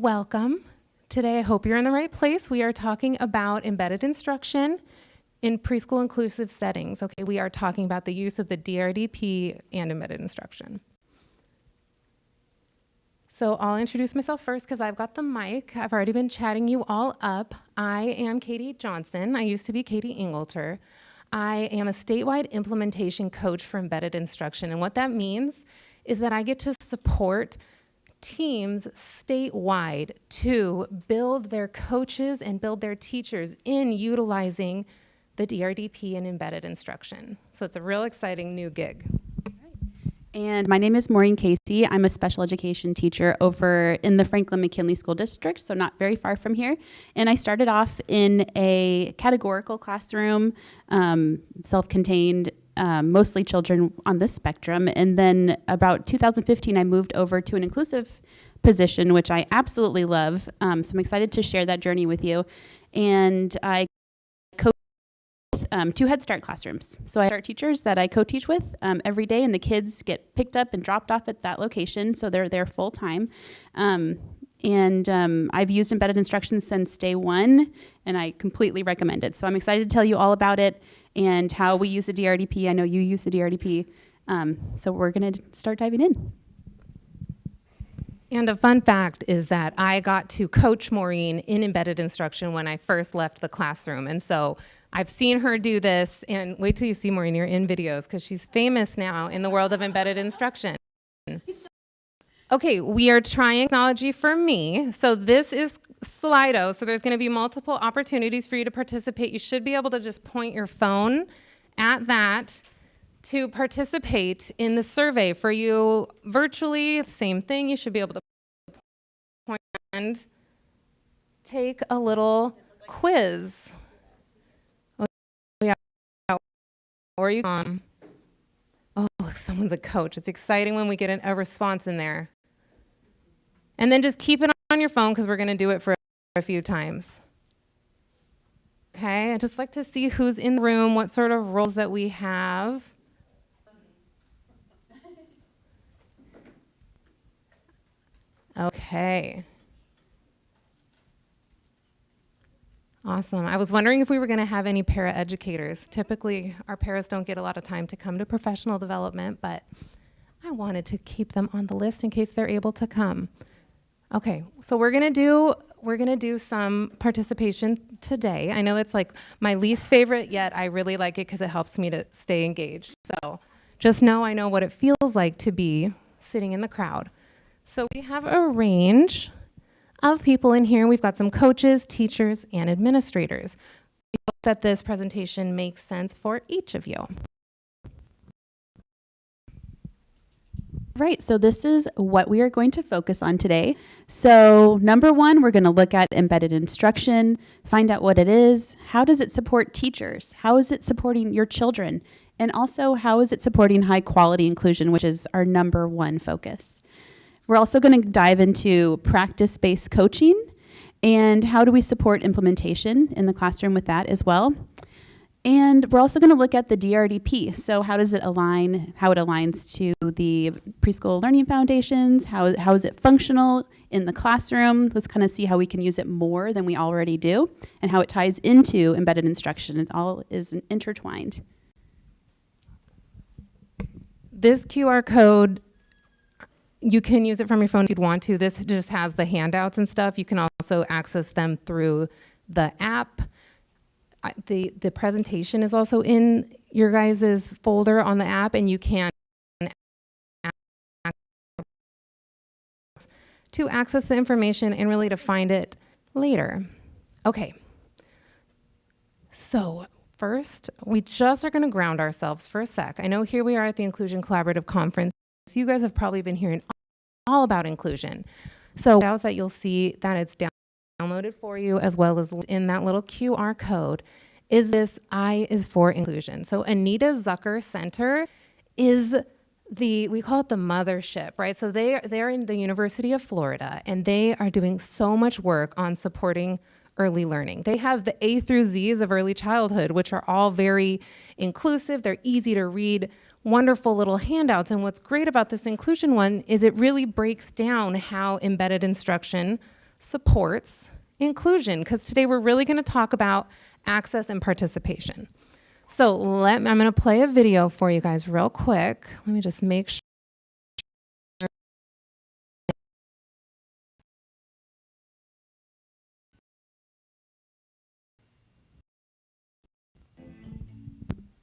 Welcome. Today, I hope you're in the right place. We are talking about embedded instruction in preschool inclusive settings. Okay, we are talking about the use of the DRDP and embedded instruction. So I'll introduce myself first because I've got the mic. I've already been chatting you all up. I am Engelter-Johnson. I used to be Katie Engelter. I am a statewide implementation coach for embedded instruction. And what that means is that I get to support teams statewide to build their coaches and build their teachers in utilizing the DRDP and embedded instruction. So it's a real exciting new gig. And my name is Maureen Casey. I'm a special education teacher over in the Franklin McKinley School District, so not very far from here. And I started off in a categorical classroom, self-contained, mostly children on this spectrum. And then about 2015, I moved over to an inclusive position, which I absolutely love. So I'm excited to share that journey with you. And I coach two Head Start classrooms. So I have teachers that I co-teach with every day, and the kids get picked up and dropped off at that location, so they're there full time. I've used embedded instruction since day one, and I completely recommend it. So I'm excited to tell you all about it and how we use the DRDP. I know you use the DRDP, so we're going to start diving in. And a fun fact is that I got to coach Maureen in embedded instruction when I first left the classroom. And so I've seen her do this, and wait till you see Maureen, you're in videos, because she's famous now in the world of embedded instruction. Okay, we are trying technology for me. So this is Slido, so there's going to be multiple opportunities for you to participate. You should be able to just point your phone at that to participate in the survey. For you virtually, same thing. You should be able to point and take a little quiz. Oh, yeah. Or you oh, look, someone's a coach. It's exciting when we get a response in there. And then just keep it on your phone because we're going to do it for a few times. Okay, I'd just like to see who's in the room, what sort of roles that we have. Okay. Awesome. I was wondering if we were going to have any paraeducators. Typically, our paras don't get a lot of time to come to professional development, but I wanted to keep them on the list in case they're able to come. Okay, so we're gonna do some participation today. I know it's like my least favorite, yet I really like it because it helps me to stay engaged. So just know I know what it feels like to be sitting in the crowd. So we have a range of people in here. We've got some coaches, teachers, and administrators. We hope that this presentation makes sense for each of you. Right, so this is what we are going to focus on today. So number one, we're going to look at embedded instruction, find out what it is, how does it support teachers, how is it supporting your children, and also how is it supporting high quality inclusion, which is our number one focus. We're also going to dive into practice-based coaching and how do we support implementation in the classroom with that as well. And we're also going to look at the DRDP. So how does it align, how it aligns to the preschool learning foundations, how is it functional in the classroom? Let's kind of see how we can use it more than we already do and how it ties into embedded instruction. It all is intertwined. This QR code, you can use it from your phone if you'd want to. This just has the handouts and stuff. You can also access them through the app. The presentation is also in your guys' folder on the app, and you can to access the information and really to find it later. Okay. So first, we just are going to ground ourselves for a sec. I know here we are at the Inclusion Collaborative Conference. So you guys have probably been hearing all about inclusion. So that you'll see that it's downloaded for you, as well as in that little QR code, is this I is for inclusion. So Anita Zucker Center is we call it the mothership, right? So they're in the University of Florida, and they are doing so much work on supporting early learning. They have the A through Z's of early childhood, which are all very inclusive. They're easy to read, wonderful little handouts. And what's great about this inclusion one is it really breaks down how embedded instruction supports inclusion, because today we're really going to talk about access and participation. So I'm going to play a video for you guys real quick. Let me just make sure.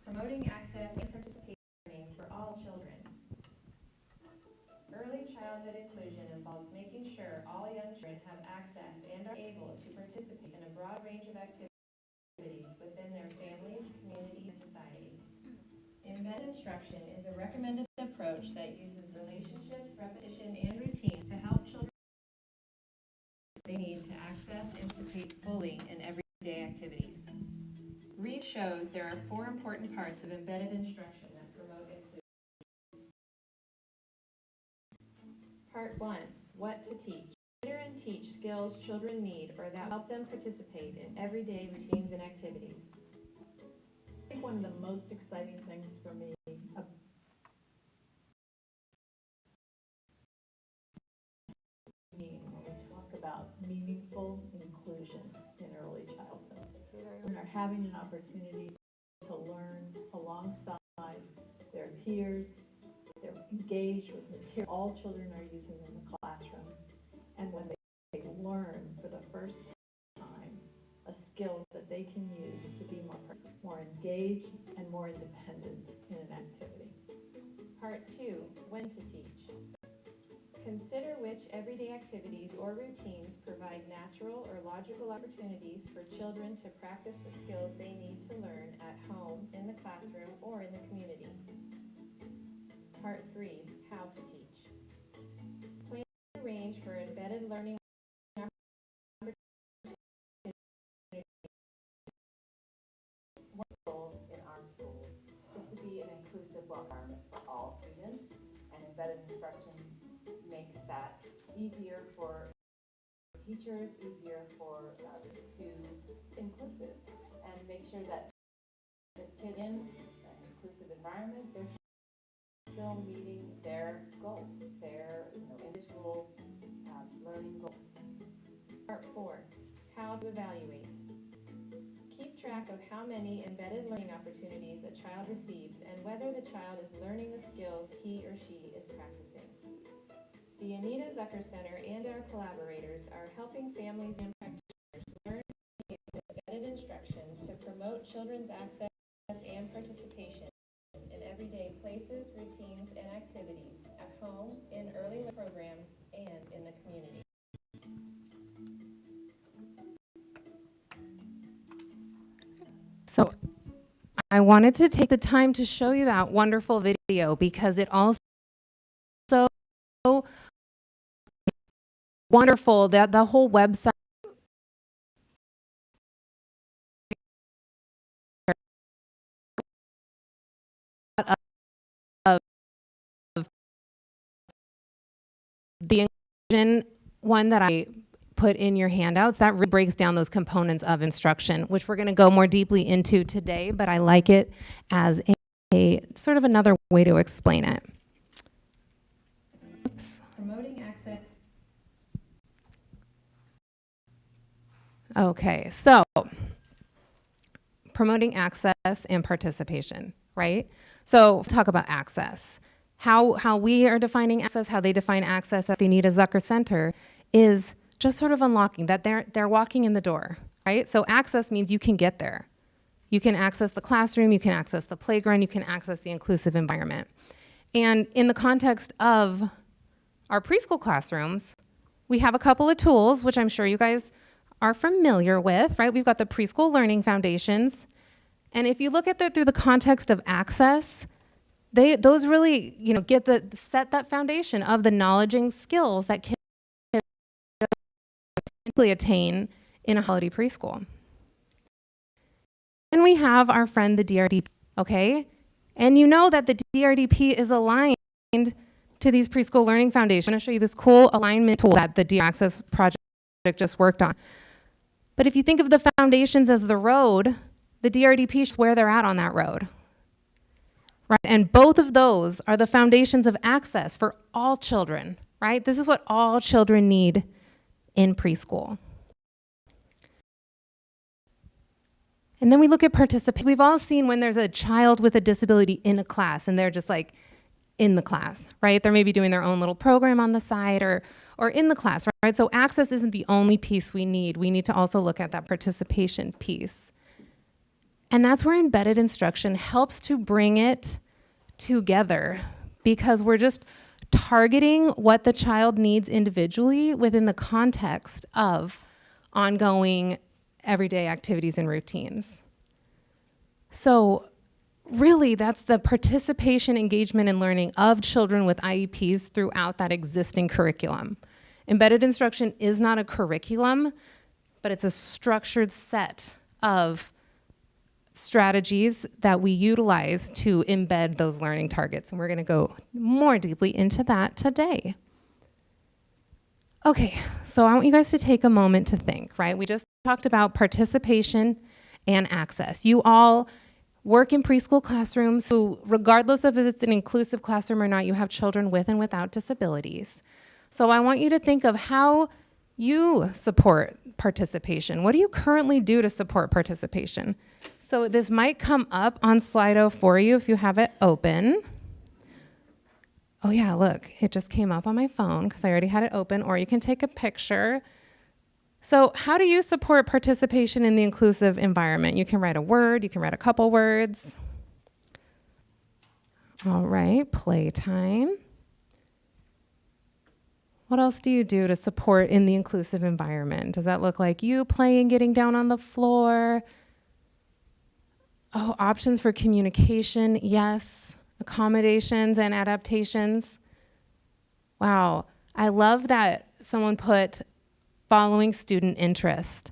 Promoting access and participation for all children. Early childhood inclusion involves making sure all young children have access and are able to participate in a broad range of activities within their families, community, and society. Embedded instruction is a recommended approach that uses relationships, repetition, and routines to help children they need to access and participate fully in everyday activities. Research shows there are 4 important parts of embedded instruction that promote inclusion. Part 1, what to teach. Consider and teach skills children need or that help them participate in everyday routines and activities. I think one of the most exciting things for me when we talk about meaningful inclusion in early childhood. Children are having an opportunity to learn alongside their peers, they're engaged with material all children are using in the classroom, and when they learn for the first time a skill that they can use to be more engaged and more independent in an activity. Part 2, when to teach. Consider which everyday activities or routines provide natural or logical opportunities for children to practice the skills they need to learn at home, in the classroom, or in the community. Part 3, how to teach. Plan and arrange for embedded learning goals in our school is to be an inclusive environment for all students, and embedded instruction makes that easier for teachers, easier for to inclusive, and make sure that the kid in an inclusive environment, they're still meeting their goals, their individual learning goals. Part 4, how to evaluate. Keep track of how many embedded learning opportunities a child receives and whether the child is learning the skills he or she is practicing. The Anita Zucker Center and our collaborators are helping families and practitioners learn embedded instruction to promote children's access and participation in everyday places, routines, and activities at home, in early learning programs, and in the community. So I wanted to take the time to show you that wonderful video because it also wonderful that the whole website of the inclusion one that I put in your handouts, that really breaks down those components of instruction, which we're going to go more deeply into today, but I like it as a sort of another way to explain it. Oops. Promoting access. Okay, so promoting access and participation, right? So talk about access. How we are defining access, how they define access at the Anita Zucker Center is just sort of unlocking that they're walking in the door, right? So access means you can get there. You can access the classroom, you can access the playground, you can access the inclusive environment. And in the context of our preschool classrooms, we have a couple of tools, which I'm sure you guys are familiar with, right? We've got the preschool learning foundations. And if you look at that through the context of access, those really, set that foundation of the knowledge and skills that kids attain in a quality preschool. Then we have our friend, the DRDP, okay? And you know that the DRDP is aligned to these preschool learning foundations. I'm going to show you this cool alignment tool that the DR Access project just worked on. But if you think of the foundations as the road, the DRDP is where they're at on that road. Right? And both of those are the foundations of access for all children, right? This is what all children need in preschool. And then we look at participation. We've all seen when there's a child with a disability in a class and they're just like in the class, right? They're maybe doing their own little program on the side or in the class, right? So access isn't the only piece we need. We need to also look at that participation piece. And that's where embedded instruction helps to bring it together, because we're just targeting what the child needs individually within the context of ongoing everyday activities and routines. So really, that's the participation, engagement, and learning of children with IEPs throughout that existing curriculum. Embedded instruction is not a curriculum, but it's a structured set of strategies that we utilize to embed those learning targets. And we're going to go more deeply into that today. Okay, so I want you guys to take a moment to think, right? We just talked about participation and access. You all work in preschool classrooms, so regardless of if it's an inclusive classroom or not, you have children with and without disabilities. So I want you to think of how you support participation. What do you currently do to support participation? So this might come up on Slido for you if you have it open. Oh yeah, look, it just came up on my phone because I already had it open, or you can take a picture. So how do you support participation in the inclusive environment? You can write a word, you can write a couple words. All right, playtime. What else do you do to support in the inclusive environment? Does that look like you playing, getting down on the floor? Oh, options for communication, yes. Accommodations and adaptations. Wow, I love that someone put following student interest.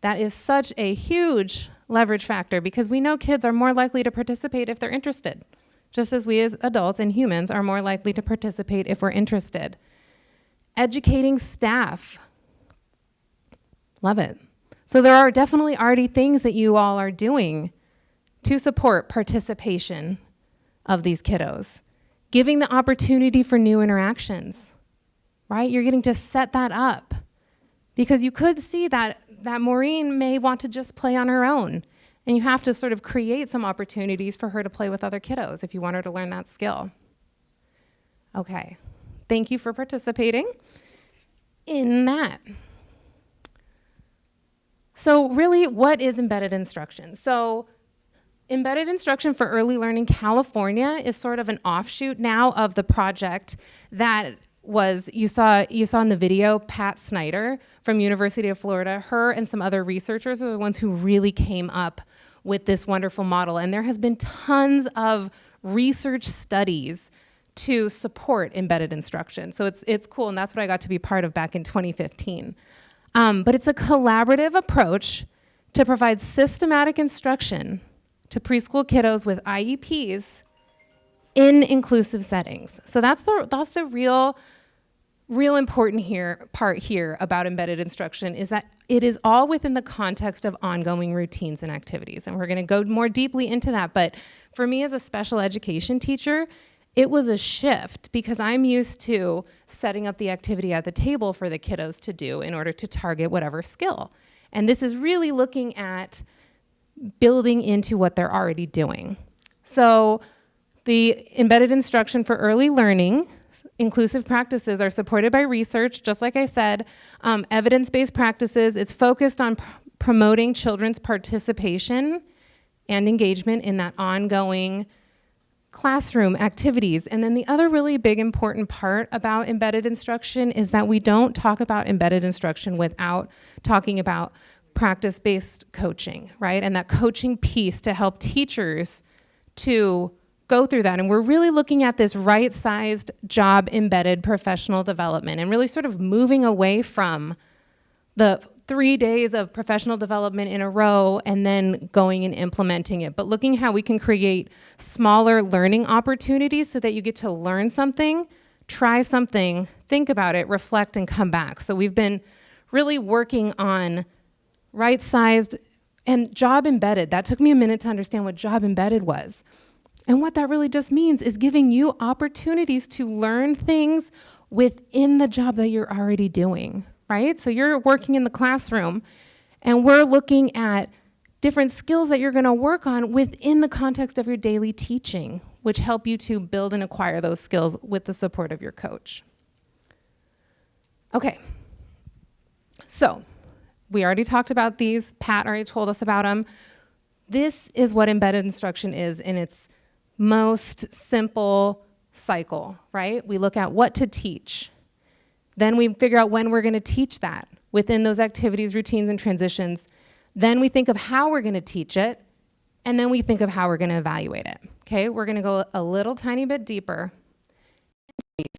That is such a huge leverage factor, because we know kids are more likely to participate if they're interested, just as we as adults and humans are more likely to participate if we're interested. Educating staff. Love it. So there are definitely already things that you all are doing to support participation of these kiddos. Giving the opportunity for new interactions, right? You're getting to set that up, because you could see that Maureen may want to just play on her own, and you have to sort of create some opportunities for her to play with other kiddos if you want her to learn that skill. Okay, thank you for participating in that. So really, what is embedded instruction? So Embedded Instruction for Early Learning California is sort of an offshoot now of the project that was, you saw in the video, Pat Snyder from University of Florida. Her and some other researchers are the ones who really came up with this wonderful model. And there has been tons of research studies to support embedded instruction. So it's cool, and that's what I got to be part of back in 2015. But it's a collaborative approach to provide systematic instruction to preschool kiddos with IEPs in inclusive settings. So that's the real important part here about embedded instruction, is that it is all within the context of ongoing routines and activities. And we're going to go more deeply into that. But for me as a special education teacher, it was a shift, because I'm used to setting up the activity at the table for the kiddos to do in order to target whatever skill. And this is really looking at building into what they're already doing. So the embedded instruction for early learning inclusive practices are supported by research, just like I said, evidence-based practices. It's focused on promoting children's participation and engagement in that ongoing classroom activities. And then the other really big important part about embedded instruction is that we don't talk about embedded instruction without talking about practice-based coaching, right? And that coaching piece to help teachers to go through that. And we're really looking at this right-sized job-embedded professional development and really sort of moving away from the 3 days of professional development in a row and then going and implementing it, but looking how we can create smaller learning opportunities so that you get to learn something, try something, think about it, reflect, and come back. So we've been really working on right-sized and job embedded. That took me a minute to understand what job embedded was. And what that really just means is giving you opportunities to learn things within the job that you're already doing, right? So you're working in the classroom, and we're looking at different skills that you're going to work on within the context of your daily teaching, which help you to build and acquire those skills with the support of your coach. Okay, so we already talked about these. Pat already told us about them. This is what embedded instruction is in its most simple cycle, right? We look at what to teach. Then we figure out when we're going to teach that within those activities, routines, and transitions. Then we think of how we're going to teach it, and then we think of how we're going to evaluate it. Okay, we're going to go a little tiny bit deeper.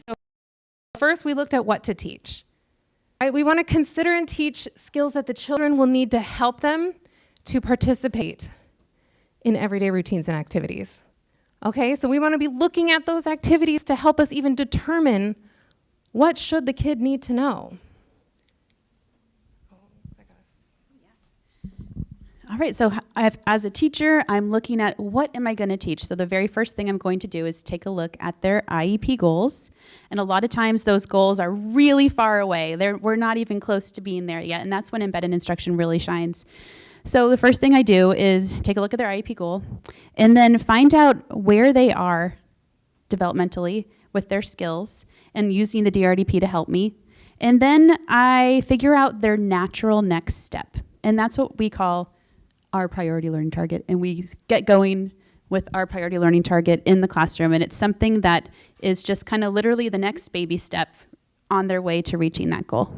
So first, we looked at what to teach. Right? We want to consider and teach skills that the children will need to help them to participate in everyday routines and activities. Okay, so we want to be looking at those activities to help us even determine what should the kid need to know. All right, so as a teacher, I'm looking at what am I going to teach? So the very first thing I'm going to do is take a look at their IEP goals. And a lot of times those goals are really far away. We're not even close to being there yet, and that's when embedded instruction really shines. So the first thing I do is take a look at their IEP goal and then find out where they are developmentally with their skills and using the DRDP to help me. And then I figure out their natural next step. And that's what we call our priority learning target. And we get going with our priority learning target in the classroom. And it's something that is just kind of literally the next baby step on their way to reaching that goal.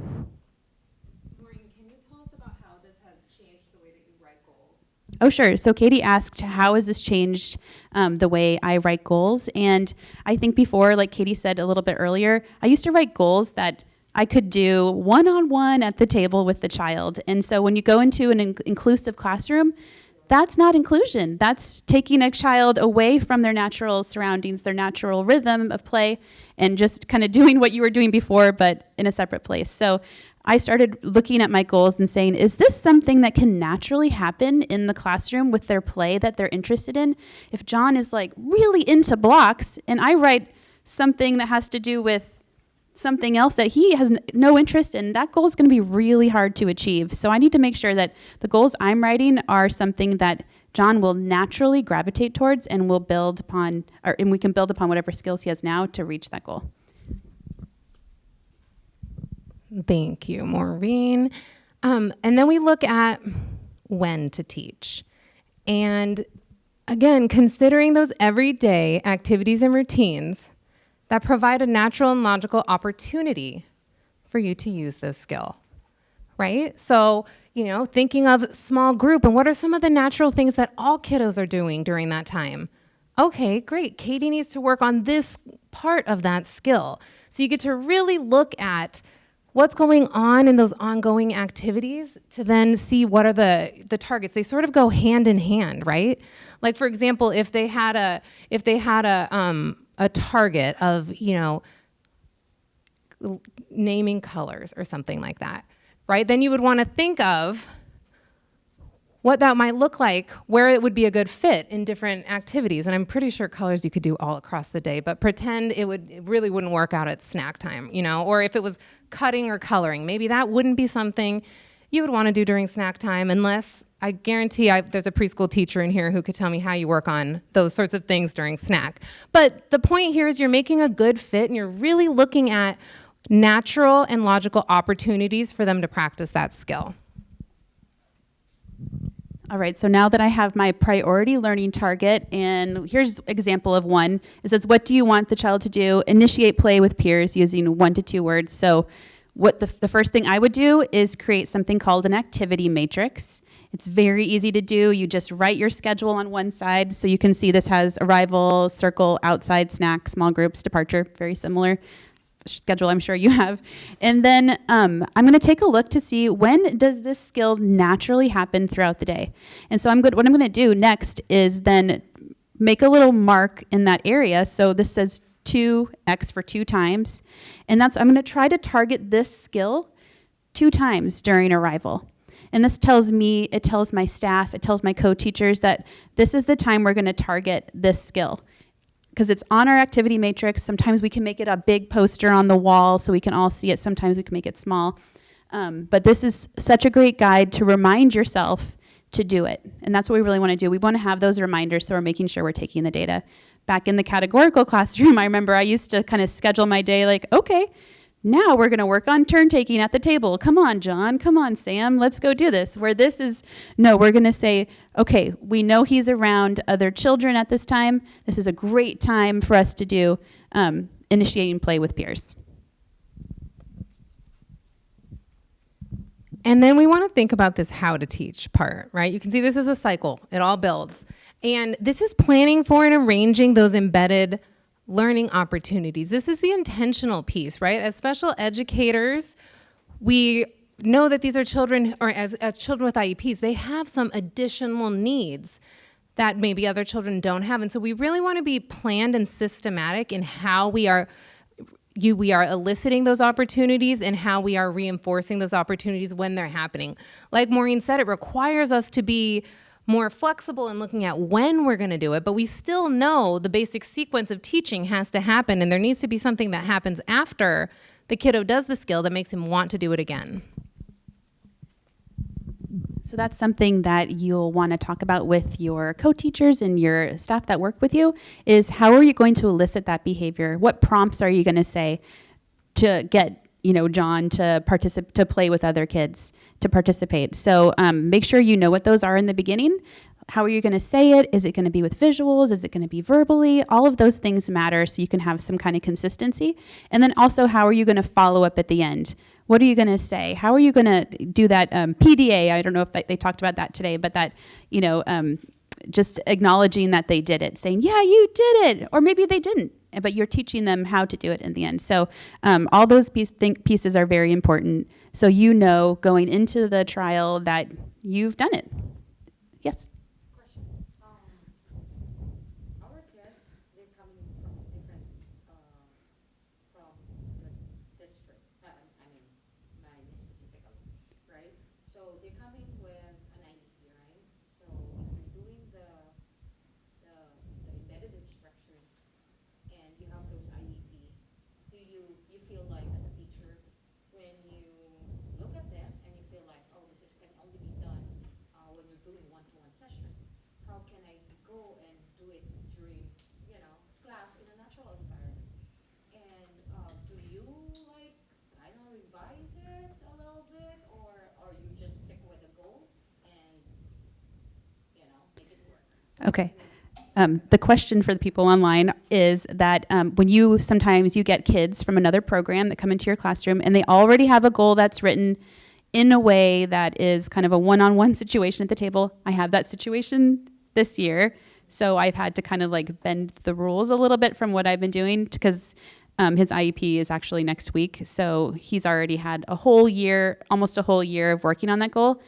Maureen, can you tell us about how this has changed the way that you write goals? Oh, sure. So Katie asked, how has this changed the way I write goals? And I think before, like Katie said a little bit earlier, I used to write goals that I could do one-on-one at the table with the child. And so when you go into an inclusive classroom, that's not inclusion. That's taking a child away from their natural surroundings, their natural rhythm of play, and just kind of doing what you were doing before, but in a separate place. So I started looking at my goals and saying, is this something that can naturally happen in the classroom with their play that they're interested in? If John is like really into blocks and I write something that has to do with something else that he has no interest in, that goal is going to be really hard to achieve. So I need to make sure that the goals I'm writing are something that John will naturally gravitate towards and will build upon, and we can build upon whatever skills he has now to reach that goal. Thank you, Maureen. And then we look at when to teach. And again, considering those everyday activities and routines that provide a natural and logical opportunity for you to use this skill, right? So, thinking of small group and what are some of the natural things that all kiddos are doing during that time? Okay, great. Katie needs to work on this part of that skill. So you get to really look at what's going on in those ongoing activities to then see what are the targets. They sort of go hand in hand, right? Like, for example, if they had a target of, naming colors or something like that, right? Then you would want to think of what that might look like, where it would be a good fit in different activities. And I'm pretty sure colors you could do all across the day, but pretend it really wouldn't work out at snack time, or if it was cutting or coloring, maybe that wouldn't be something you would want to do during snack time, unless I guarantee there's a preschool teacher in here who could tell me how you work on those sorts of things during snack. But the point here is you're making a good fit and you're really looking at natural and logical opportunities for them to practice that skill. All right, so now that I have my priority learning target, and here's an example of one. It says, what do you want the child to do? Initiate play with peers using 1 to 2 words. So what the first thing I would do is create something called an activity matrix. It's very easy to do. You just write your schedule on one side. So you can see this has arrival, circle, outside, snack, small groups, departure, very similar schedule I'm sure you have. And then I'm going to take a look to see when does this skill naturally happen throughout the day. And so what I'm going to do next is then make a little mark in that area. So this says 2x for 2 times. And I'm going to try to target this skill 2 times during arrival. And this tells me, it tells my staff, it tells my co-teachers that this is the time we're going to target this skill. Because it's on our activity matrix. Sometimes we can make it a big poster on the wall so we can all see it. Sometimes we can make it small. But this is such a great guide to remind yourself to do it. And that's what we really want to do. We want to have those reminders so we're making sure we're taking the data. Back in the categorical classroom, I remember I used to kind of schedule my day like, okay, now we're going to work on turn taking at the table. Come on, John. Come on, Sam. Let's go do this. Where this is, no, we're going to say, okay, we know he's around other children at this time. This is a great time for us to do initiating play with peers. And then we want to think about this how to teach part, right? You can see this is a cycle. It all builds. And this is planning for and arranging those embedded learning opportunities. This is the intentional piece, right? As special educators, we know that these are children, or as children with IEPs, they have some additional needs that maybe other children don't have. And so we really want to be planned and systematic in how we are eliciting those opportunities and how we are reinforcing those opportunities when they're happening. Like Maureen said, it requires us to be more flexible in looking at when we're going to do it, but we still know the basic sequence of teaching has to happen, and there needs to be something that happens after the kiddo does the skill that makes him want to do it again. So that's something that you'll want to talk about with your co-teachers and your staff that work with you, is how are you going to elicit that behavior? What prompts are you going to say to get, John to play with other kids, to participate? So make sure you know what those are in the beginning. How are you going to say it? Is it going to be with visuals? Is it going to be verbally? All of those things matter so you can have some kind of consistency. And then also, how are you going to follow up at the end? What are you going to say? How are you going to do that PDA? I don't know if they talked about that today, but that, just acknowledging that they did it, saying, yeah, you did it, or maybe they didn't, but you're teaching them how to do it in the end. So all those pieces are very important. So going into the trial that you've done it. Yes? Question. Our kids, they're coming from different, from the district, mine specifically, right? So they're coming with an IEP, right? So if you're doing the embedded instruction and you have those IEP, do you feel like as a teacher, when you look at them and you feel like, oh, this can only be done when you're doing one-to-one session, how can I go and do it during, class in a natural environment? And do you kind of revise it a little bit, or you just stick with the goal and, make it work? Okay. The question for the people online is that when sometimes you get kids from another program that come into your classroom and they already have a goal that's written in a way that is kind of a one-on-one situation at the table. I have that situation this year, so I've had to kind of bend the rules a little bit from what I've been doing, because his IEP is actually next week, so he's already had almost a whole year of working on that goal.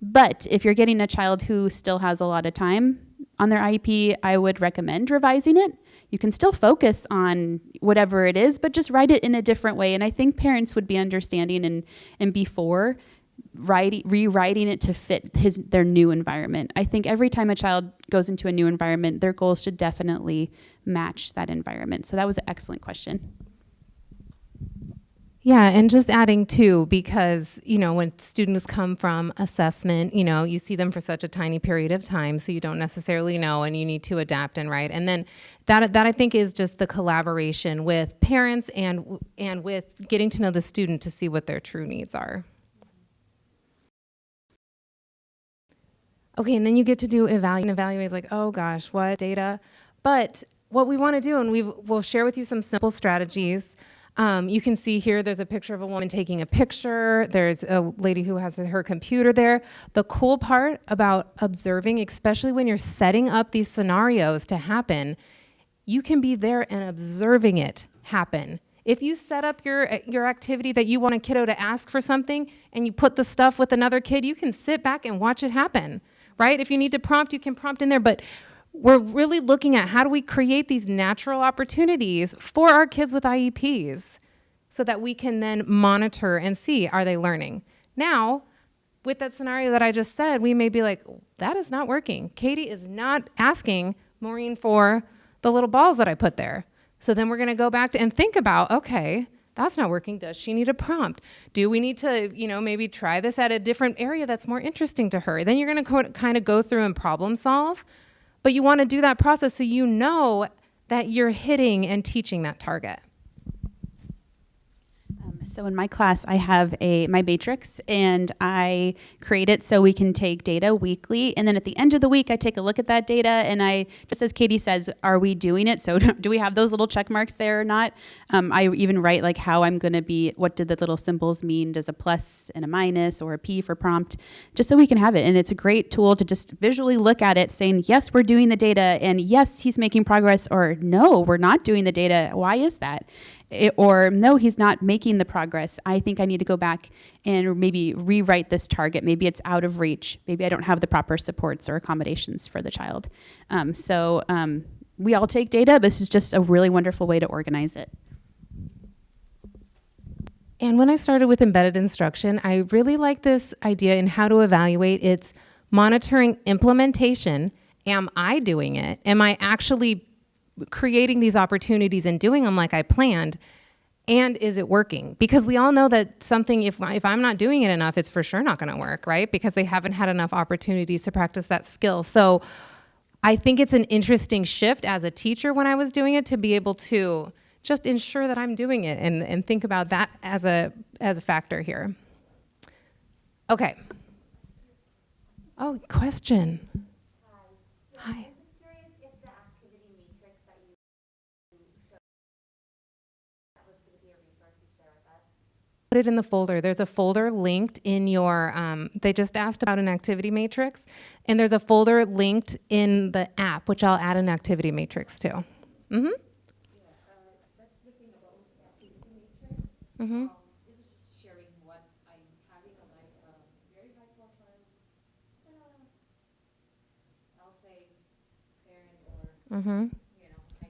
But if you're getting a child who still has a lot of time on their IEP, I would recommend revising it. You can still focus on whatever it is, but just write it in a different way. And I think parents would be understanding and before rewriting it to fit their new environment. I think every time a child goes into a new environment, their goals should definitely match that environment. So that was an excellent question. Yeah, and just adding too, because, when students come from assessment, you see them for such a tiny period of time, so you don't necessarily know, and you need to adapt and write. And then that I think is just the collaboration with parents and with getting to know the student to see what their true needs are. Okay, and then you get to do evaluate. It's like, oh gosh, what data? But what we want to do, and we'll share with you some simple strategies. You can see here there's a picture of a woman taking a picture. There's a lady who has her computer there. The cool part about observing, especially when you're setting up these scenarios to happen, you can be there and observing it happen. If you set up your activity that you want a kiddo to ask for something and you put the stuff with another kid, you can sit back and watch it happen, right? If you need to prompt, you can prompt in there, but we're really looking at how do we create these natural opportunities for our kids with IEPs so that we can then monitor and see, are they learning? Now, with that scenario that I just said, we may be like, that is not working. Katie is not asking Maureen for the little balls that I put there. So then we're going to go back and think about, okay, That's not working. Does she need a prompt? Do we need to, maybe try this at a different area that's more interesting to her? Then you're going to kind of go through and problem solve, but you want to do that process so you know that you're hitting and teaching that target. So in my class, I have my matrix, and I create it so we can take data weekly. And then at the end of the week, I take a look at that data, and I, just as Katie says, are we doing it? So do we have those little check marks there or not? I even write like how I'm going to be, what did the little symbols mean? Does a plus and a minus or a P for prompt? Just so we can have it. And it's a great tool to just visually look at it saying, yes, we're doing the data, and yes, he's making progress, or no, we're not doing the data. Why is that? Or no, he's not making the progress. I think I need to go back and maybe rewrite this target. Maybe it's out of reach. Maybe I don't have the proper supports or accommodations for the child. We all take data, but this is just a really wonderful way to organize it. And when I started with embedded instruction, I really like this idea in how to evaluate. It's monitoring implementation. Am I doing it? Am I actually creating these opportunities and doing them like I planned? And is it working? Because we all know that something, if I'm not doing it enough, it's for sure not going to work, right? Because they haven't had enough opportunities to practice that skill. So I think it's an interesting shift as a teacher when I was doing it to be able to just ensure that I'm doing it and think about that as a factor here. Okay. Oh, question. Hi. Put it in the folder. There's a folder linked in your, they just asked about an activity matrix, and there's a folder linked in the app, which I'll add an activity matrix to. Mm-hmm. That's the thing about the activity matrix. Mm-hmm. This is just sharing what I'm having, like very high profile, I'll say parent or, Mm-hmm. I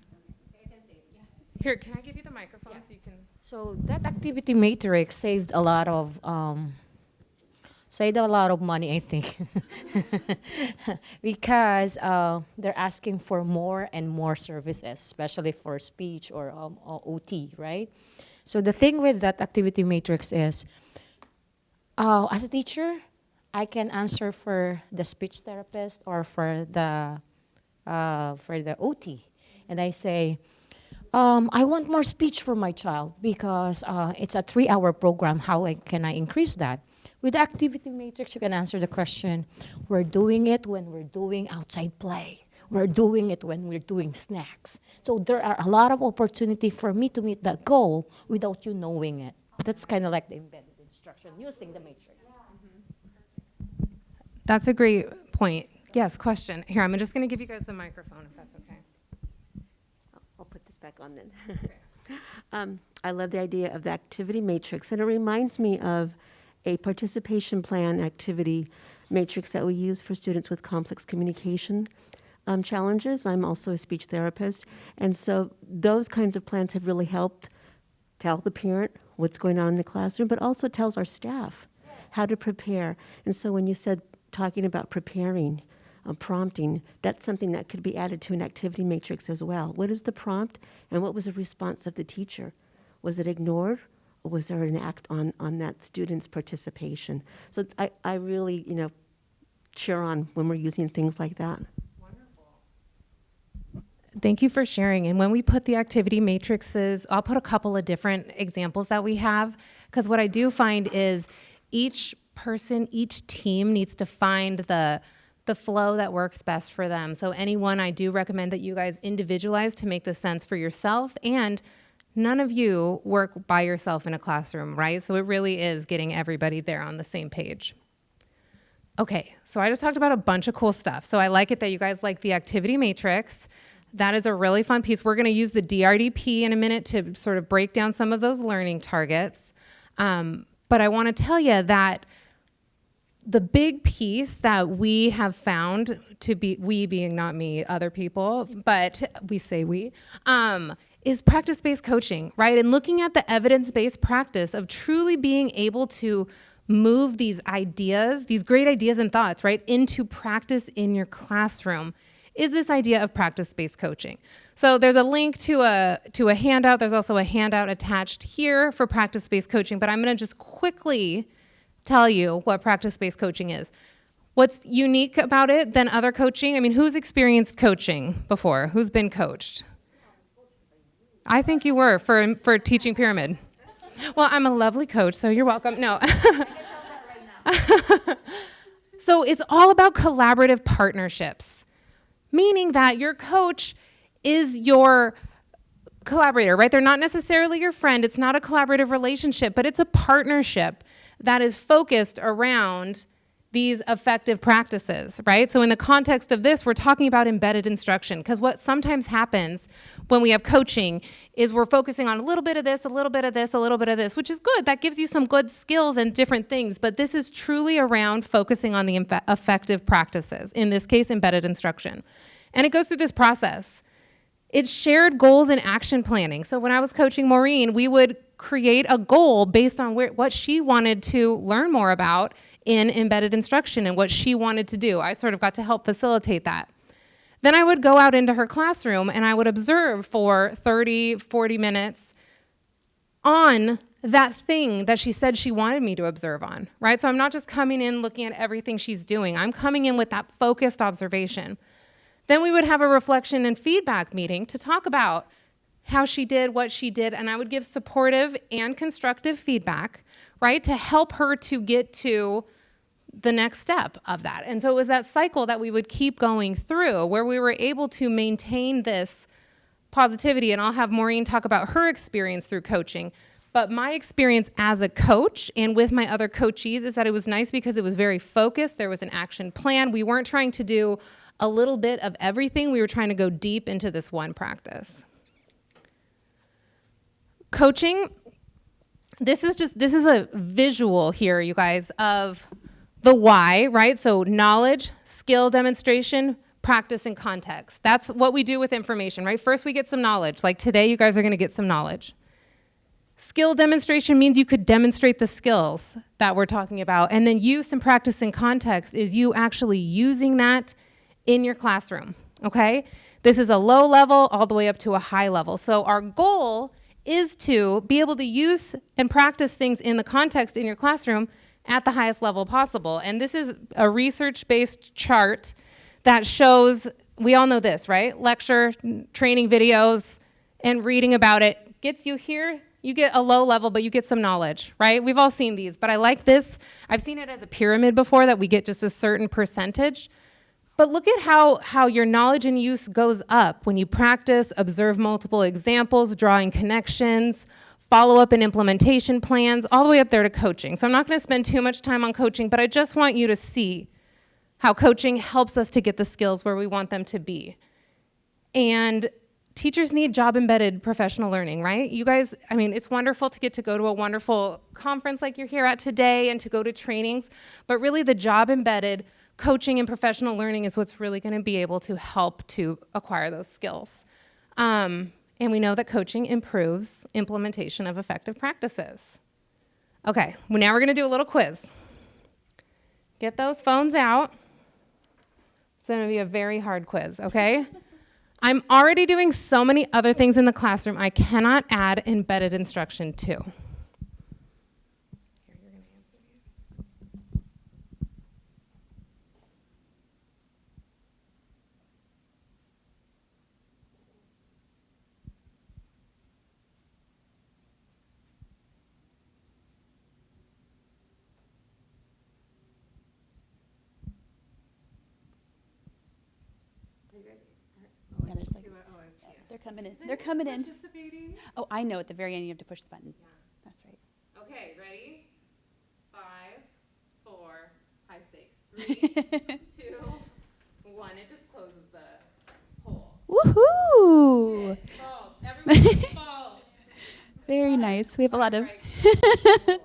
can say it, yeah. Here, can I give you the microphone Yeah. so you can? So that activity matrix saved a lot of money, I think, because they're asking for more and more services, especially for speech or OT, right? So the thing with that activity matrix is, as a teacher, I can answer for the speech therapist or for the OT, and I say, I want more speech for my child because it's a 3-hour program. How can I increase that? With the activity matrix, you can answer the question, we're doing it when we're doing outside play. We're doing it when we're doing snacks. So there are a lot of opportunity for me to meet that goal without you knowing it. That's kind of like the embedded instruction using the matrix. That's a great point. Yes, question. Here, I'm just going to give you guys the microphone if that's okay. I'll put this back on then. I love the idea of the activity matrix, and it reminds me of a participation plan activity matrix that we use for students with complex communication challenges. I'm also a speech therapist, and so those kinds of plans have really helped tell the parent what's going on in the classroom, but also tells our staff how to prepare. And so when you said talking about preparing, prompting, that's something that could be added to an activity matrix as well. What is the prompt, and what was the response of the teacher? Was it ignored, or was there an act on that student's participation? So I really, cheer on when we're using things like that. Thank you for sharing. And when we put the activity matrices, I'll put a couple of different examples that we have, because what I do find is each person, each team needs to find the flow that works best for them. So anyone, I do recommend that you guys individualize to make this sense for yourself, and none of you work by yourself in a classroom, right? So it really is getting everybody there on the same page. Okay, so I just talked about a bunch of cool stuff. So I like it that you guys like the activity matrix. That is a really fun piece. We're gonna use the DRDP in a minute to sort of break down some of those learning targets. But I wanna tell you that the big piece that we have found to be, we being not me, other people, but we say we, is practice-based coaching, right? And looking at the evidence-based practice of truly being able to move these ideas, these great ideas and thoughts, right, into practice in your classroom is this idea of practice-based coaching. So there's a link to a handout. There's also a handout attached here for practice-based coaching, but I'm going to just quickly tell you what practice-based coaching is. What's unique about it than other coaching? I mean, who's experienced coaching before? Who's been coached? I think you were for Teaching Pyramid. Well, I'm a lovely coach, so you're welcome. No. So it's all about collaborative partnerships, meaning that your coach is your collaborator, right? They're not necessarily your friend. It's not a collaborative relationship, but it's a partnership that is focused around these effective practices, right? So in the context of this, we're talking about embedded instruction, because what sometimes happens when we have coaching is we're focusing on a little bit of this, a little bit of this, a little bit of this, which is good. That gives you some good skills and different things, but this is truly around focusing on the effective practices, in this case, embedded instruction. And it goes through this process. It's shared goals and action planning. So when I was coaching Maureen, we would create a goal based on what she wanted to learn more about in embedded instruction and what she wanted to do. I sort of got to help facilitate that. Then I would go out into her classroom and I would observe for 30, 40 minutes on that thing that she said she wanted me to observe on, right? So I'm not just coming in looking at everything she's doing. I'm coming in with that focused observation. Then we would have a reflection and feedback meeting to talk about how she did, what she did, and I would give supportive and constructive feedback, right, to help her to get to the next step of that. And so it was that cycle that we would keep going through where we were able to maintain this positivity. And I'll have Maureen talk about her experience through coaching. But my experience as a coach and with my other coachees is that it was nice because it was very focused. There was an action plan. We weren't trying to do a little bit of everything. We were trying to go deep into this one practice. Coaching, this is a visual here, you guys, of the why, right? So knowledge, skill demonstration, practice, and context. That's what we do with information, right? First we get some knowledge. Like today, you guys are gonna get some knowledge. Skill demonstration means you could demonstrate the skills that we're talking about. And then use and practice and context is you actually using that in your classroom, okay? This is a low level all the way up to a high level. So our goal is to be able to use and practice things in the context in your classroom at the highest level possible. And this is a research-based chart that shows, we all know this, right? Lecture, training videos, and reading about it gets you here. You get a low level, but you get some knowledge, right? We've all seen these, but I like this. I've seen it as a pyramid before that we get just a certain percentage. But look at how your knowledge and use goes up when you practice, observe multiple examples, drawing connections, follow-up and implementation plans, all the way up there to coaching. So I'm not going to spend too much time on coaching, but I just want you to see how coaching helps us to get the skills where we want them to be. And teachers need job-embedded professional learning, right? You guys, I mean, it's wonderful to get to go to a wonderful conference like you're here at today and to go to trainings, but really the job-embedded coaching and professional learning is what's really going to be able to help to acquire those skills. And we know that coaching improves implementation of effective practices. Okay, well, now we're going to do a little quiz. Get those phones out. It's going to be a very hard quiz, okay? I'm already doing so many other things in the classroom, I cannot add embedded instruction to. Yeah, there's like, they're coming in. They're coming in. Oh, I know. At the very end, you have to push the button. Yeah. That's right. Okay, ready? 5, 4, high stakes. 3, 2, 1. It just closes the hole. Woohoo! False. Everyone false. Very nice. We have a lot of. Right.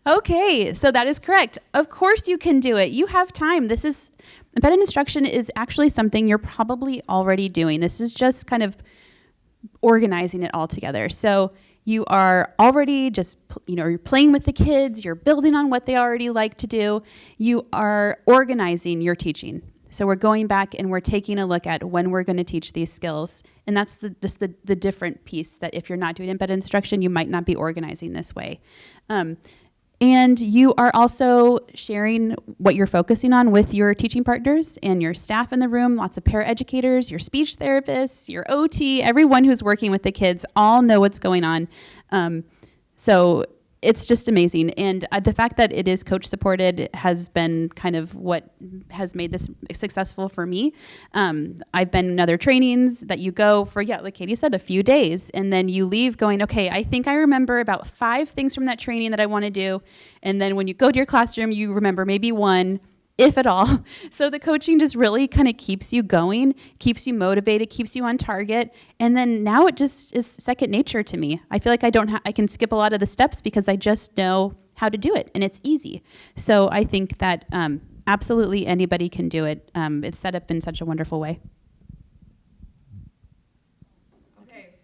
Okay, so that is correct. Of course you can do it. You have time. This is, embedded instruction is actually something you're probably already doing. This is just kind of organizing it all together. So you are already just, you're playing with the kids, you're building on what they already like to do. You are organizing your teaching. So we're going back and we're taking a look at when we're going to teach these skills. And that's the different piece, that if you're not doing embedded instruction, you might not be organizing this way. And you are also sharing what you're focusing on with your teaching partners and your staff in the room, lots of paraeducators, your speech therapists, your OT, everyone who's working with the kids all know what's going on. So it's just amazing. And the fact that it is coach supported has been kind of what has made this successful for me. I've been in other trainings that you go for, like Katie said, a few days, and then you leave going, okay, I think I remember about 5 things from that training that I want to do. And then when you go to your classroom, you remember maybe 1, if at all. So the coaching just really kind of keeps you going, keeps you motivated, keeps you on target. And then now it just is second nature to me. I feel like I can skip a lot of the steps because I just know how to do it, and it's easy. So I think that absolutely anybody can do it. It's set up in such a wonderful way. Okay.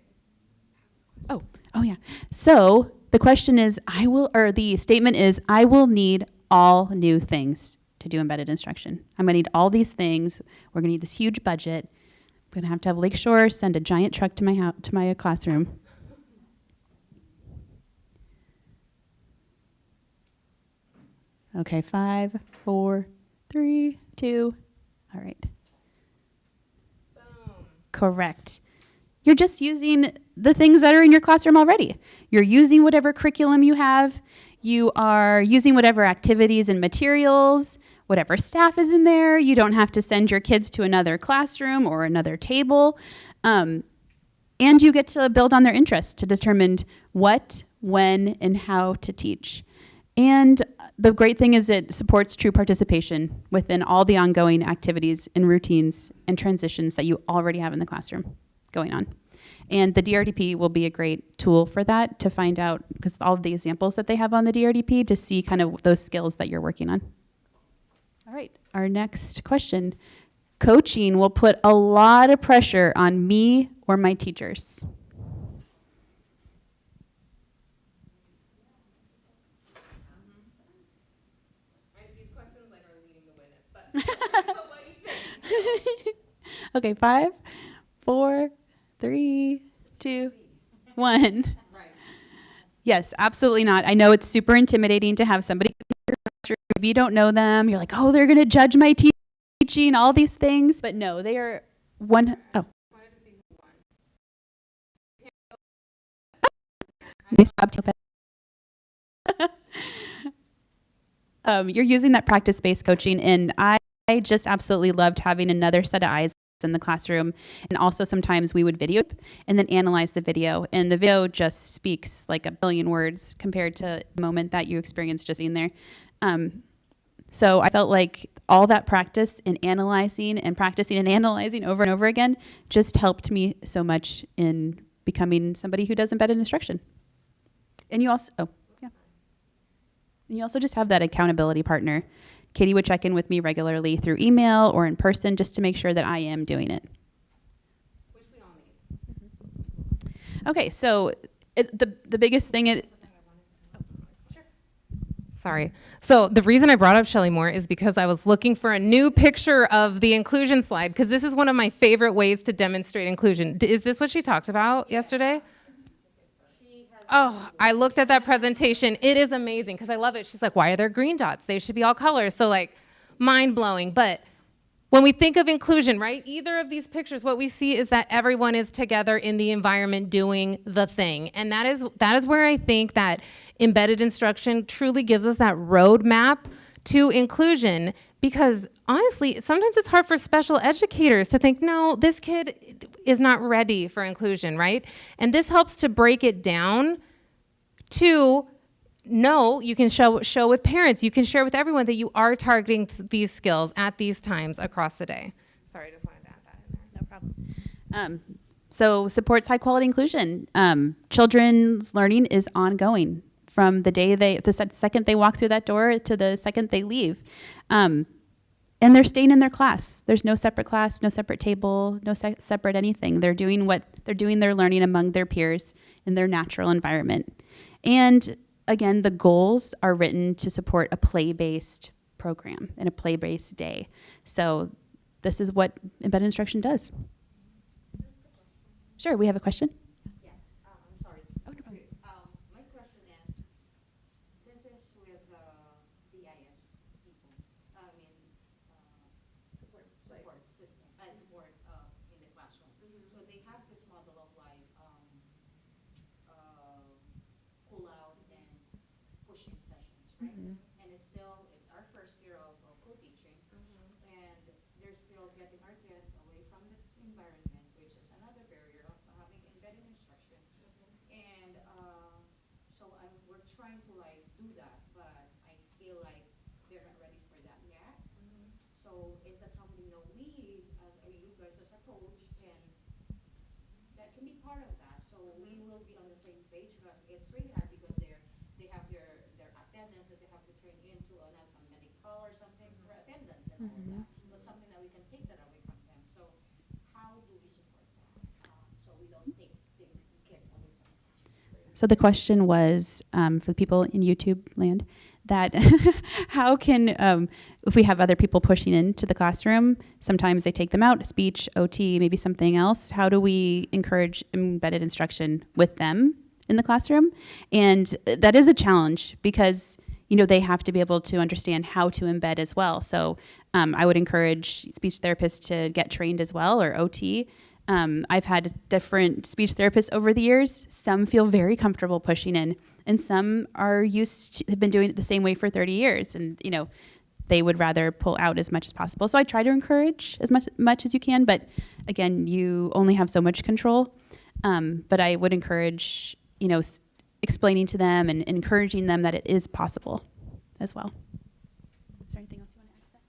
Oh yeah. So the question is, the statement is, I will need all new things to do embedded instruction. I'm going to need all these things. We're going to need this huge budget. I'm going to have Lakeshore send a giant truck to my house, to my classroom. Okay, 5, 4, 3, 2. All right. Boom. Correct. You're just using the things that are in your classroom already. You're using whatever curriculum you have. You are using whatever activities and materials, whatever staff is in there. You don't have to send your kids to another classroom or another table. And you get to build on their interests to determine what, when, and how to teach. And the great thing is it supports true participation within all the ongoing activities and routines and transitions that you already have in the classroom going on. And the DRDP will be a great tool for that, to find out, because all of the examples that they have on the DRDP, to see kind of those skills that you're working on. All right, our next question. Coaching will put a lot of pressure on me or my teachers. These questions are leading the witness, but what you think. Okay, 5, 4, 3, 2, 1. Right. Yes, absolutely not. I know it's super intimidating to have somebody, if you don't know them, you're like, oh, they're going to judge my teaching, all these things. But no, they are one. Oh. Nice job, Topaz. You're using that practice-based coaching, and I just absolutely loved having another set of eyes in the classroom. And also sometimes we would video and then analyze the video, and the video just speaks like a billion words compared to the moment that you experienced just being there. So I felt like all that practice in analyzing and practicing and analyzing over and over again just helped me so much in becoming somebody who does embedded instruction. And you also, and you also just have that accountability partner. Katie would check in with me regularly through email or in person just to make sure that I am doing it. Which we all need. Okay, so the biggest thing Sorry. So the reason I brought up Shelley Moore is because I was looking for a new picture of the inclusion slide, because this is one of my favorite ways to demonstrate inclusion. Is this what she talked about yesterday? Oh, I looked at that presentation. It is amazing because I love it. She's like, why are there green dots? They should be all colors. So like, mind blowing. But when we think of inclusion, right, either of these pictures, what we see is that everyone is together in the environment doing the thing. And that is where I think that embedded instruction truly gives us that roadmap to inclusion. Because honestly, sometimes it's hard for special educators to think, no, this kid is not ready for inclusion, right? And this helps to break it down to, no, you can show with parents, you can share with everyone that you are targeting these skills at these times across the day. Sorry, I just wanted to add that in there. No problem. So supports high quality inclusion. Children's learning is ongoing from the second they walk through that door to the second they leave. And they're staying in their class. There's no separate class, no separate table, no separate anything. They're doing their learning among their peers in their natural environment. And again, the goals are written to support a play-based program and a play-based day. So this is what embedded instruction does. Sure, we have a question. Yeah, I'm sorry. Oh, no problem. My question is, this is with BIS people, support system, support in the classroom. So they have this model of like pull out and push-in sessions, right? And it's our first year of co-teaching, and they're still getting our kids away from this environment, which is another barrier of having embedded instruction. And so we're trying to like do that, but I feel like they're not ready for that yet. So is that something that we, as you guys as a coach, that can be part of that? So we will be on the same page, because it's really hard, because they have their attendance that they have to turn into a medical or something for attendance and all that. But something that we can take that away from them. So how do we support that? So we don't take the kids away from them. So the question was, for the people in YouTube land, that how can, if we have other people pushing into the classroom, sometimes they take them out, speech, OT, maybe something else. How do we encourage embedded instruction with them in the classroom? And that is a challenge, because they have to be able to understand how to embed as well. So I would encourage speech therapists to get trained as well, or OT. I've had different speech therapists over the years. Some feel very comfortable pushing in, and some have been doing it the same way for 30 years. And, they would rather pull out as much as possible. So I try to encourage as much as you can, but again, you only have so much control. But I would encourage, explaining to them and encouraging them that it is possible as well. Is there anything else you want to add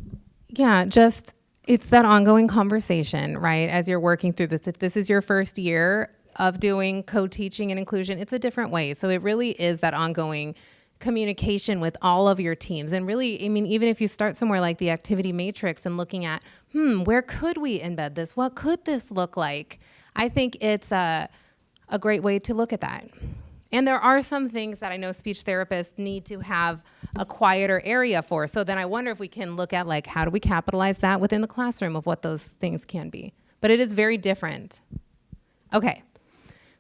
to that? Yeah, just it's that ongoing conversation, right? As you're working through this, if this is your first year of doing co-teaching and inclusion, it's a different way. So it really is that ongoing communication with all of your teams. And really, even if you start somewhere like the activity matrix and looking at, where could we embed this? What could this look like? I think it's a great way to look at that. And there are some things that I know speech therapists need to have a quieter area for. So then I wonder if we can look at, like, how do we capitalize that within the classroom of what those things can be. But it is very different. Okay.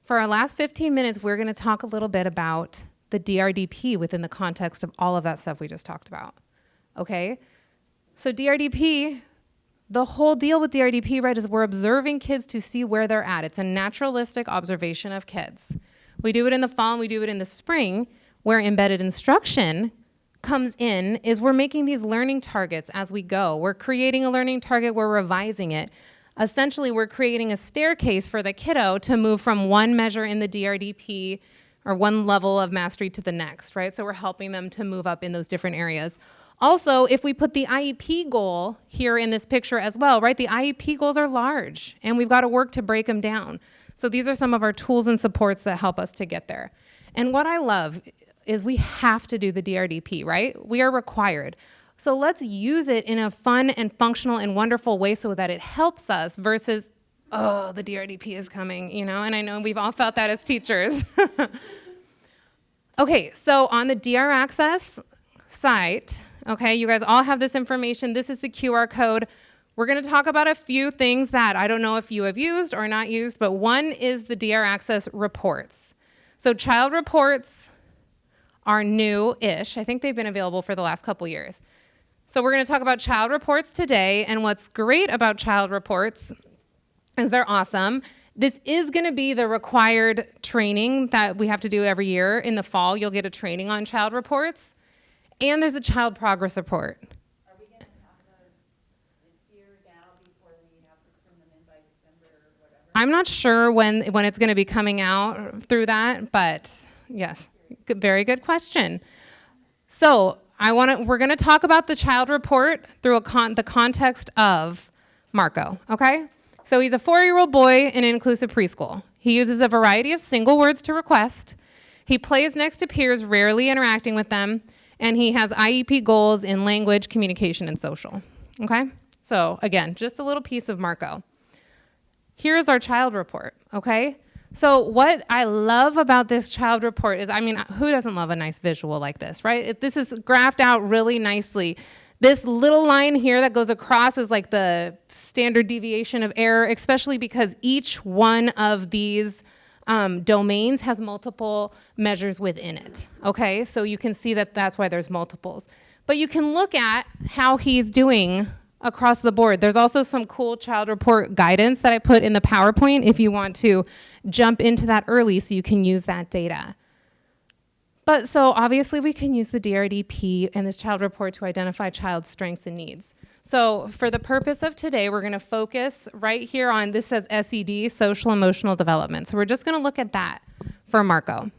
For our last 15 minutes, we're going to talk a little bit about the DRDP within the context of all of that stuff we just talked about. Okay? So DRDP, the whole deal with DRDP, right, is we're observing kids to see where they're at. It's a naturalistic observation of kids. We do it in the fall and we do it in the spring. Where embedded instruction comes in is we're making these learning targets as we go. We're creating a learning target, we're revising it. Essentially, we're creating a staircase for the kiddo to move from one measure in the DRDP or one level of mastery to the next, right? So we're helping them to move up in those different areas. Also, if we put the IEP goal here in this picture as well, right? The IEP goals are large, and we've got to work to break them down. So these are some of our tools and supports that help us to get there. And what I love is we have to do the DRDP, right? We are required. So let's use it in a fun and functional and wonderful way so that it helps us versus, oh, the DRDP is coming, and I know we've all felt that as teachers. Okay, so on the DR Access site, okay, you guys all have this information. This is the QR code. We're going to talk about a few things that I don't know if you have used or not used, but one is the DR Access reports. So child reports are new-ish. I think they've been available for the last couple years. So we're going to talk about child reports today, and what's great about child reports is they're awesome. This is going to be the required training that we have to do every year. In the fall, you'll get a training on child reports, and there's a child progress report. Are we going to have those this year now before we have to turn them in by December or whatever? I'm not sure when it's going to be coming out through that, but yes, very good question. So we're going to talk about the child report through the context of Marco, okay? So he's a 4-year-old boy in an inclusive preschool. He uses a variety of single words to request. He plays next to peers, rarely interacting with them, and he has IEP goals in language, communication, and social, okay? So again, just a little piece of Marco. Here's our child report, okay? So what I love about this child report is, who doesn't love a nice visual like this, right? This is graphed out really nicely. This little line here that goes across is like the standard deviation of error, especially because each one of these domains has multiple measures within it, okay? So you can see that that's why there's multiples. But you can look at how he's doing across the board. There's also some cool child report guidance that I put in the PowerPoint if you want to jump into that early so you can use that data. But so obviously we can use the DRDP and this child report to identify child's strengths and needs. So for the purpose of today, we're gonna focus right here on, this says SED, social emotional development. So we're just gonna look at that for Marco.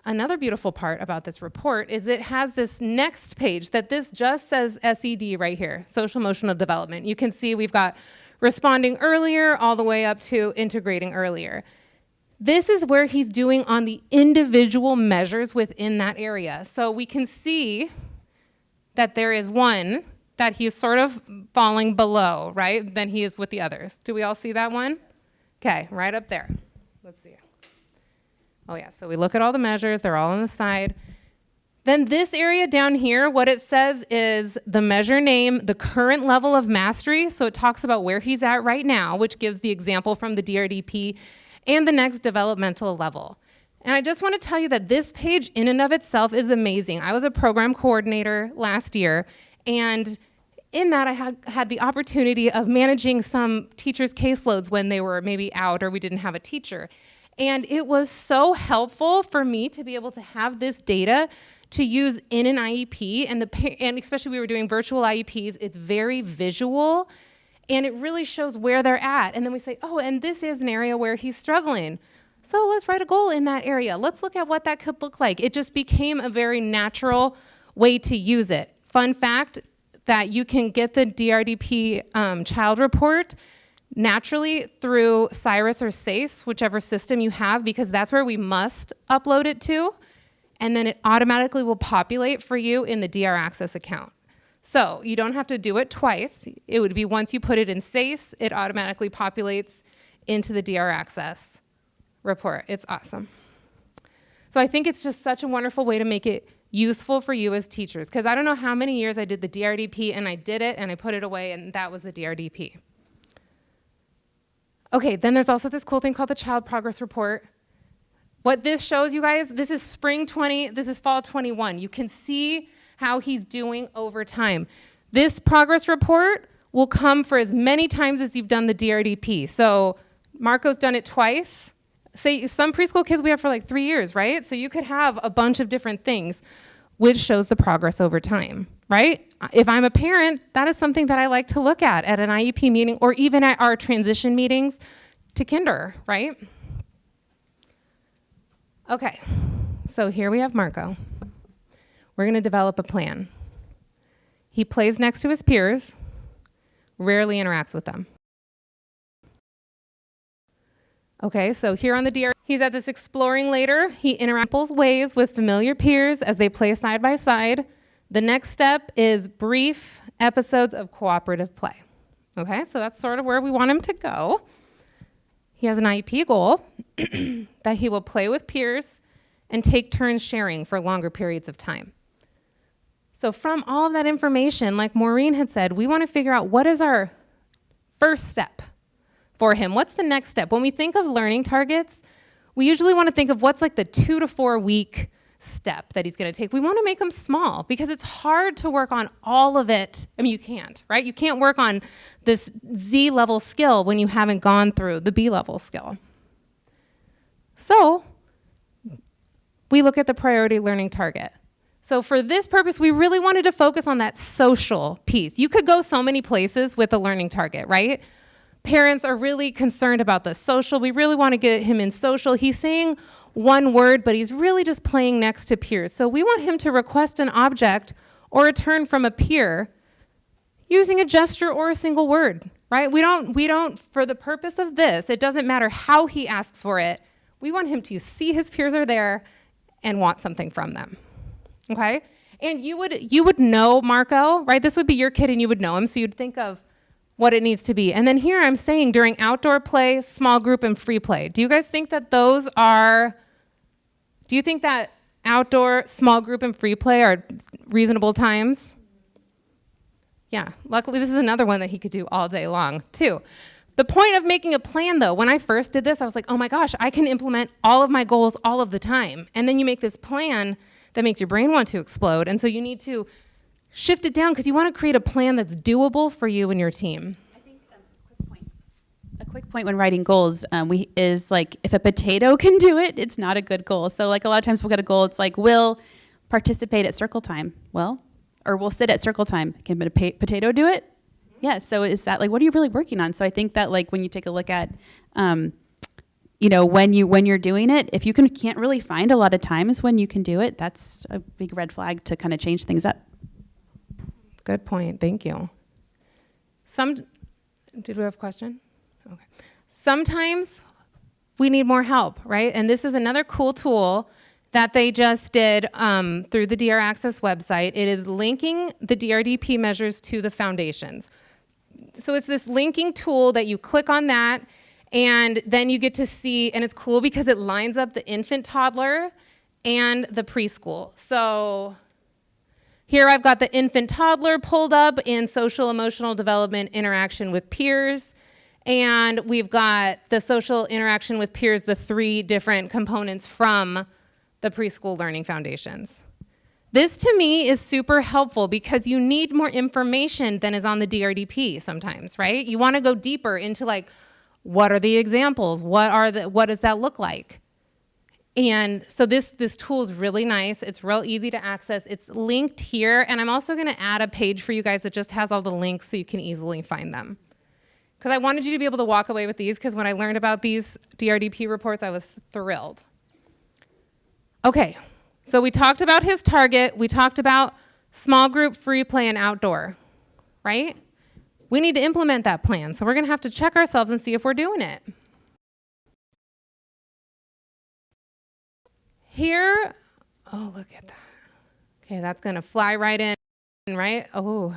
Another beautiful part about this report is it has this next page that this just says SED right here, social emotional development. You can see we've got responding earlier all the way up to integrating earlier. This is where he's doing on the individual measures within that area. So we can see that there is one that he's sort of falling below, right, than he is with the others. Do we all see that one? Okay, right up there. Let's see. Oh yeah, so we look at all the measures, they're all on the side. Then this area down here, what it says is the measure name, the current level of mastery, so it talks about where he's at right now, which gives the example from the DRDP, and the next developmental level. And I just want to tell you that this page in and of itself is amazing. I was a program coordinator last year, and in that I had the opportunity of managing some teachers' caseloads when they were maybe out or we didn't have a teacher. And it was so helpful for me to be able to have this data to use in an IEP, and especially we were doing virtual IEPs, it's very visual, and it really shows where they're at. And then we say, oh, and this is an area where he's struggling. So let's write a goal in that area. Let's look at what that could look like. It just became a very natural way to use it. Fun fact that you can get the DRDP child report naturally through Cyrus or SACE, whichever system you have, because that's where we must upload it to. And then it automatically will populate for you in the DR Access account. So you don't have to do it twice. It would be once you put it in SACE, it automatically populates into the DR Access report. It's awesome. So I think it's just such a wonderful way to make it useful for you as teachers, because I don't know how many years I did the DRDP and I did it and I put it away and that was the DRDP. Okay, then there's also this cool thing called the Child Progress Report. What this shows you guys, this is spring 20, this is fall 21. You can see how he's doing over time. This progress report will come for as many times as you've done the DRDP. So Marco's done it twice. Say some preschool kids we have for like 3 years, right? So you could have a bunch of different things, which shows the progress over time, right? If I'm a parent, that is something that I like to look at an IEP meeting or even at our transition meetings to kinder, right? Okay, so here we have Marco. We're gonna develop a plan. He plays next to his peers, rarely interacts with them. Okay, so here on the DR, he's at this exploring later. He interacts ways with familiar peers as they play side by side. The next step is brief episodes of cooperative play. Okay, so that's sort of where we want him to go. He has an IEP goal that he will play with peers and take turns sharing for longer periods of time. So from all of that information, like Maureen had said, we want to figure out what is our first step for him. What's the next step? When we think of learning targets, we usually want to think of what's like the 2 to 4 week step that he's going to take. We want to make them small because it's hard to work on all of it. I mean, you can't, right? You can't work on this Z level skill when you haven't gone through the B level skill. So we look at the priority learning target. So for this purpose, we really wanted to focus on that social piece. You could go so many places with a learning target, right? Parents are really concerned about the social. We really want to get him in social. He's saying one word, but he's really just playing next to peers. So we want him to request an object or a turn from a peer using a gesture or a single word, right? We don't, for the purpose of this, it doesn't matter how he asks for it. We want him to see his peers are there and want something from them. Okay? And you would know Marco, right? This would be your kid and you would know him, so you'd think of what it needs to be. And then here I'm saying during outdoor play, small group, and free play. Do you guys think that outdoor, small group, and free play are reasonable times? Yeah, luckily this is another one that he could do all day long too. The point of making a plan though, when I first did this, I was like, oh my gosh, I can implement all of my goals all of the time. And then you make this plan that makes your brain want to explode. And so you need to shift it down because you want to create a plan that's doable for you and your team. I think a quick point when writing goals is like, if a potato can do it, it's not a good goal. So like a lot of times we'll get a goal, it's like, we'll participate at circle time. Well, or we'll sit at circle time. Can a potato do it? Yes. So is that like, what are you really working on? So I think that like when you take a look at, you know, when you're doing it, if you can't really find a lot of times when you can do it, that's a big red flag to kind of change things up. Good point. Thank you. Did we have a question? Okay. Sometimes we need more help, right? And this is another cool tool that they just did through the DR Access website. It is linking the DRDP measures to the foundations. So it's this linking tool that you click on that, and then you get to see, and it's cool because it lines up the infant, toddler, and the preschool. So here I've got the infant, toddler pulled up in social emotional development interaction with peers, and we've got the social interaction with peers, the 3 different components from the preschool learning foundations. This to me is super helpful because you need more information than is on the DRDP sometimes, right? You want to go deeper into like, what are the examples? What does that look like? And so this tool is really nice. It's real easy to access. It's linked here, and I'm also going to add a page for you guys that just has all the links so you can easily find them. Because I wanted you to be able to walk away with these, because when I learned about these DRDP reports, I was thrilled. Okay, so we talked about his target. We talked about small group, free play, and outdoor, right? We need to implement that plan. So we're going to have to check ourselves and see if we're doing it. Here, oh, look at that. Okay, that's going to fly right in, right? Oh,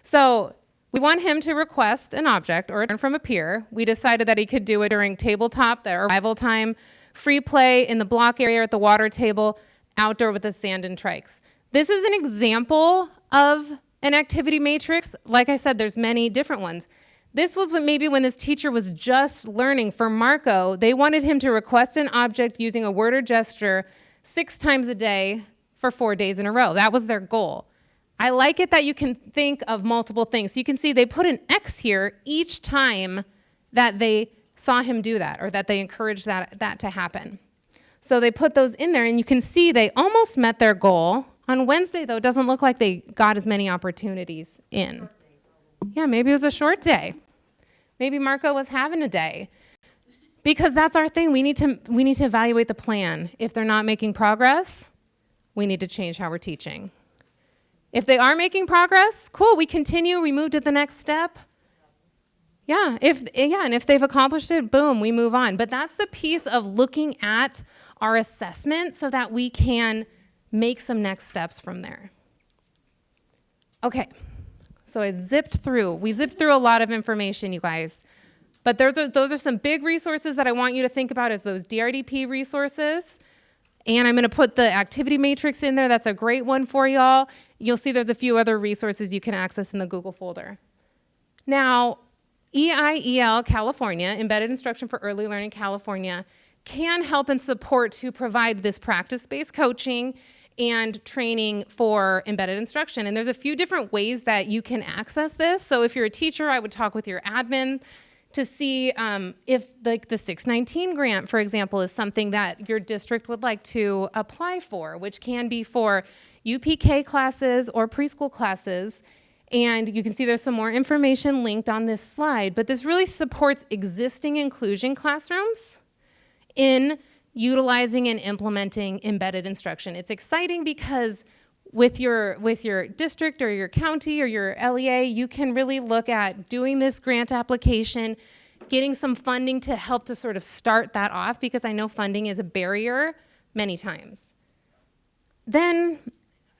so we want him to request an object or learn from a peer. We decided that he could do it during tabletop, the arrival time, free play in the block area at the water table, outdoor with the sand and trikes. This is an example of an activity matrix. Like I said, there's many different ones. This was when this teacher was just learning. For Marco, they wanted him to request an object using a word or gesture 6 times a day for 4 days in a row. That was their goal. I like it that you can think of multiple things. So you can see they put an X here each time that they saw him do that, or that they encouraged that to happen. So they put those in there, and you can see they almost met their goal. On Wednesday, though, it doesn't look like they got as many opportunities in. Yeah, maybe it was a short day. Maybe Marco was having a day. Because that's our thing. We need to evaluate the plan. If they're not making progress, we need to change how we're teaching. If they are making progress, cool, we continue, we move to the next step. And if they've accomplished it, boom, we move on. But that's the piece of looking at our assessment so that we can make some next steps from there. Okay, so we zipped through a lot of information, you guys. But those are some big resources that I want you to think about as those DRDP resources. And I'm going to put the activity matrix in there. That's a great one for y'all. You'll see there's a few other resources you can access in the Google folder. Now, EIEL California, Embedded Instruction for Early Learning California, can help and support to provide this practice-based coaching and training for embedded instruction. And there's a few different ways that you can access this. So if you're a teacher, I would talk with your admin to see if like the 619 grant, for example, is something that your district would like to apply for, which can be for UPK classes or preschool classes. And you can see there's some more information linked on this slide, but this really supports existing inclusion classrooms in utilizing and implementing embedded instruction. It's exciting because with your district or your county or your LEA, you can really look at doing this grant application, getting some funding to help to sort of start that off, because I know funding is a barrier many times. Then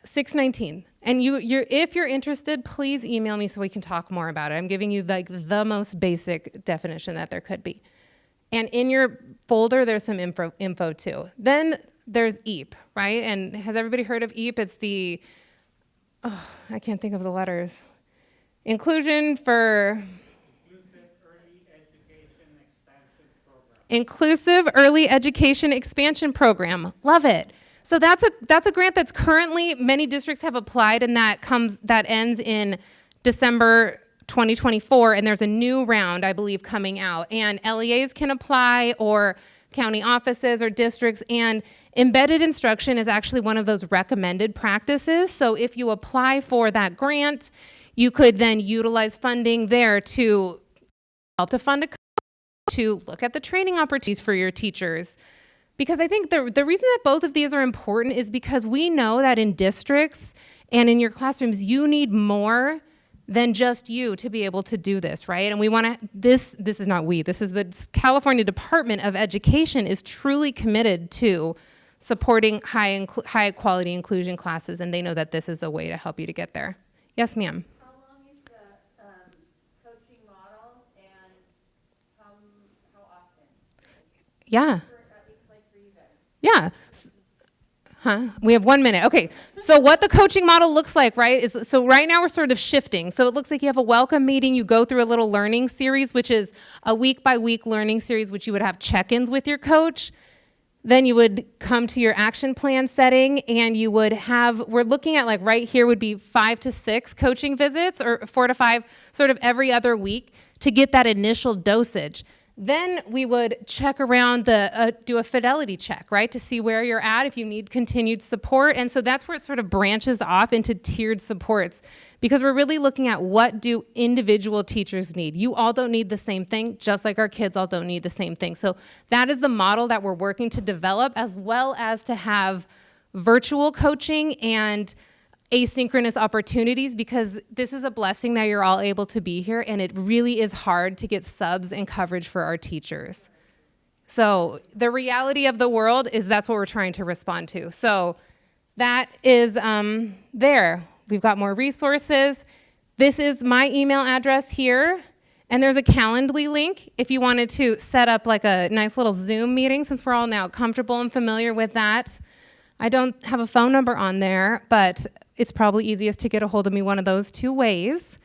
619, and if you're interested, please email me so we can talk more about it. I'm giving you like the most basic definition that there could be. And in your folder, there's some info too. Then there's EAP, right? And has everybody heard of EAP? It's I can't think of the letters. Inclusion for Inclusive Early Education Expansion Program. Love it. So that's a grant that's currently many districts have applied, and that ends in December 2024, and there's a new round, I believe, coming out. And LEAs can apply, or county offices or districts, and embedded instruction is actually one of those recommended practices. So if you apply for that grant, you could then utilize funding there to help to fund to look at the training opportunities for your teachers. Because I think the reason that both of these are important is because we know that in districts and in your classrooms, you need more than just you to be able to do this, right? And we want to, this is not we, this is the California Department of Education is truly committed to supporting high quality inclusion classes, and they know that this is a way to help you to get there. Yes, ma'am. How long is the coaching model, and how often? Yeah. It's like for you guys. Yeah. We have 1 minute. Okay. So what the coaching model looks like, right, is so right now we're sort of shifting. So it looks like you have a welcome meeting. You go through a little learning series, which is a week-by-week learning series, which you would have check-ins with your coach. Then you would come to your action plan setting, and you would have, we're looking at like right here would be 5 to 6 coaching visits, or 4 to 5 sort of every other week to get that initial dosage. Then we would check around do a fidelity check, right, to see where you're at, if you need continued support. And so that's where it sort of branches off into tiered supports, because we're really looking at what do individual teachers need. You all don't need the same thing, just like our kids all don't need the same thing. So that is the model that we're working to develop, as well as to have virtual coaching and asynchronous opportunities, because this is a blessing that you're all able to be here, and it really is hard to get subs and coverage for our teachers. So the reality of the world is that's what we're trying to respond to. So that is there. We've got more resources. This is my email address here, and there's a Calendly link if you wanted to set up like a nice little Zoom meeting, since we're all now comfortable and familiar with that. I don't have a phone number on there, but it's probably easiest to get a hold of me one of those 2 ways.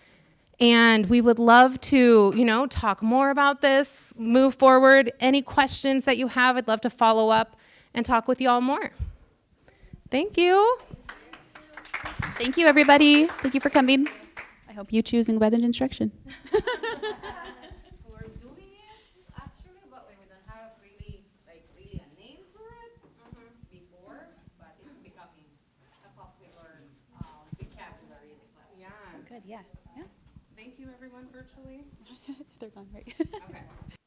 And we would love to, talk more about this, move forward. Any questions that you have, I'd love to follow up and talk with you all more. Thank you. Thank you, everybody. Thank you for coming. I hope you choose embedded instruction. We're doing it actually, but we don't have really a name for it before, but it's becoming a popular vocabulary in the class. Yeah. Good, yeah. Thank you, everyone, virtually. They're gone, right? Okay.